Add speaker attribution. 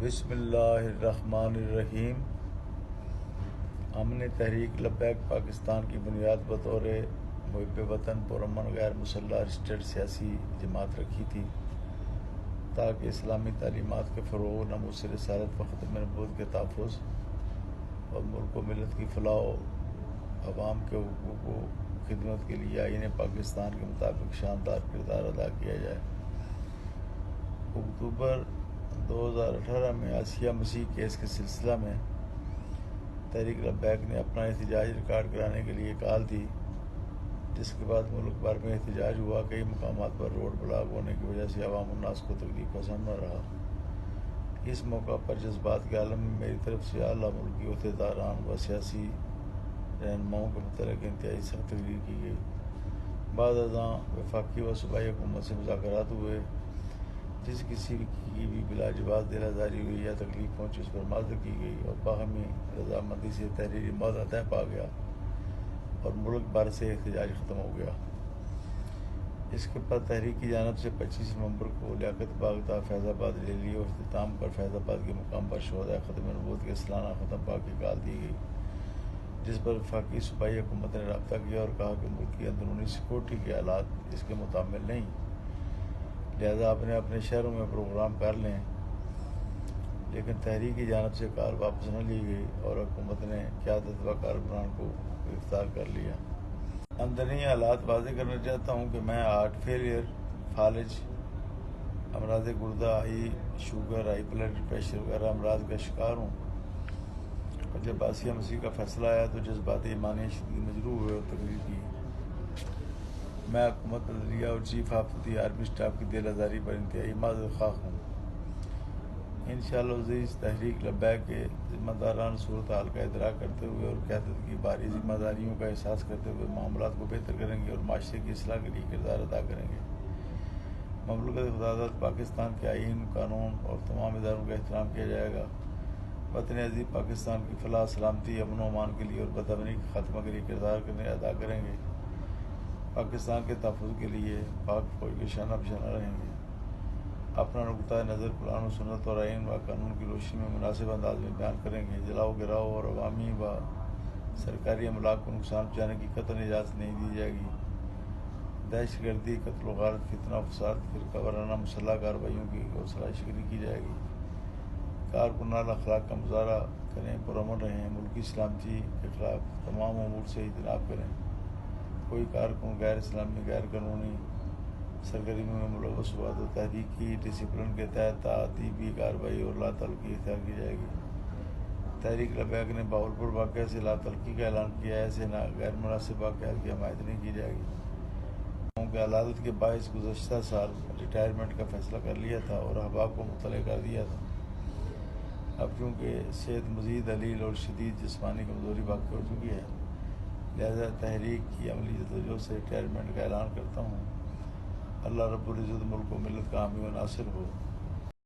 Speaker 1: بسم اللہ الرحمن الرحیم۔ ہم نے تحریک لبیک پاکستان کی بنیاد بطور محب وطن پرامن غیر مسلح رجسٹرڈ سیاسی جماعت رکھی تھی تاکہ اسلامی تعلیمات کے فروغ، ناموس رسالت و ختم نبوت کے تحفظ اور ملک و ملت کی فلاح و عوام کے حقوق و خدمت کے لیے آئین پاکستان کے مطابق شاندار کردار ادا کیا جائے۔ اکتوبر 2018 میں آسیہ مسیح کیس کے سلسلہ میں تحریک لبیک نے اپنا احتجاج ریکارڈ کرانے کے لیے کال دی، جس کے بعد ملک بھر میں احتجاج ہوا۔ کئی مقامات پر روڈ بلاک ہونے کی وجہ سے عوام الناس کو تکلیف کا سامنا رہا۔ اس موقع پر جذبات کے عالم میں میری طرف سے اعلیٰ ملکی عہدیداران و سیاسی رہنماؤں کے متعلق انتہائی سخت تقریر کی گئی۔ بعد ازاں وفاقی و صوبائی حکومت سے مذاکرات ہوئے۔ جس کسی کی بھی بلا جواز دل آزاری ہوئی یا تکلیف پہنچی اس پر معذرت کی گئی اور باہمی رضامندی سے تحریری معاہدہ طے پا گیا اور ملک بھر سے احتجاج ختم ہو گیا۔ اس کے بعد تحریک کی جانب سے 25 نومبر کو لیاقت باغ تا فیض آباد ریلی اور اختتام پر فیض آباد کے مقام پر شہدائے ختم نبوت کے سالانہ ختم پاک کی کال دی گئی، جس پر وفاقی صوبائی حکومت نے رابطہ کیا اور کہا کہ ملک کی اندرونی سیکورٹی کے حالات اس کے متحمل نہیں، لہذا اپنے شہروں میں پروگرام کر لیں۔ لیکن تحریک کی جانب سے کال واپس نہ لی گئی اور حکومت نے قیادت و کارکنان کو گرفتار کر لیا۔ اندرونی حالات واضح کرنا چاہتا ہوں کہ میں ہارٹ فیلئر، فالج، امراض گردہ، high sugar, high blood pressure وغیرہ امراض کا شکار ہوں، اور جب آسیہ مسیح کا فیصلہ آیا تو جذبات ایمانی شدید مجروح ہوئے اور تقریر کی۔ میں حکومت عدلیہ اور chief of the army staff کی دل آزاری پر انتہائی معذرت خواہ ہوں۔ انشاءاللہ عزیز، تحریک لبیک کے ذمہ داران صورتحال کا ادراک کرتے ہوئے اور قیادت کی بھاری ذمہ داریوں کا احساس کرتے ہوئے معاملات کو بہتر کریں گے اور معاشرے کی اصلاح کے لیے کردار ادا کریں گے۔ مملکت خداداد پاکستان کے آئین، قانون اور تمام اداروں کا احترام کیا جائے گا۔ وطن عزیز پاکستان کی فلاح، سلامتی، امن و امان کے لیے اور بدامنی کے خاتمہ کے لیے کردار ادا کریں گے۔ پاکستان کے تحفظ کے لیے پاک فوج کے شانہ بشانہ رہیں گے۔ اپنا نقطۂ نظر قرآن و سنت اور آئین و قانون کی روشنی میں مناسب انداز میں بیان کریں گے۔ جلاؤ گراؤ اور عوامی و سرکاری املاک کو نقصان پہنچانے کی قطعاً اجازت نہیں دی جائے گی۔ دہشت گردی، قتل و غارت، فتنہ و فساد، فرقہ وارانہ مسلح کارروائیوں کی حوصلہ شکنی کی جائے گی۔ کارکنان اخلاق کا مظاہرہ کریں، پرامن رہیں، ملکی سلامتی کے خلاف تمام امور سے اجتناب کریں۔ کوئی کارکن غیر اسلامی، غیر قانونی سرگرمیوں میں ملوث ہوا تو تحریکی ڈسپلن کے تحت تعذیبی کارروائی اور لا تعلقی اختیار کی جائے گی۔ تحریک لبیک نے بہاولپور واقعہ سے لا تعلقی کا اعلان کیا ہے، ایسے غیر مناسب واقعات کی حمایت نہیں کی جائے گی۔ کہ علالت کے باعث گزشتہ سال ریٹائرمنٹ کا فیصلہ کر لیا تھا اور احباب کو مطلع کر دیا تھا۔ اب چونکہ صحت مزید علیل اور شدید جسمانی کمزوری واقع ہو چکی ہے، لہذا تحریک کی عملی جدوجہد سے ریٹائرمنٹ کا اعلان کرتا ہوں۔ اللہ رب العزت ملک و ملت کا حامی و ناصر ہو۔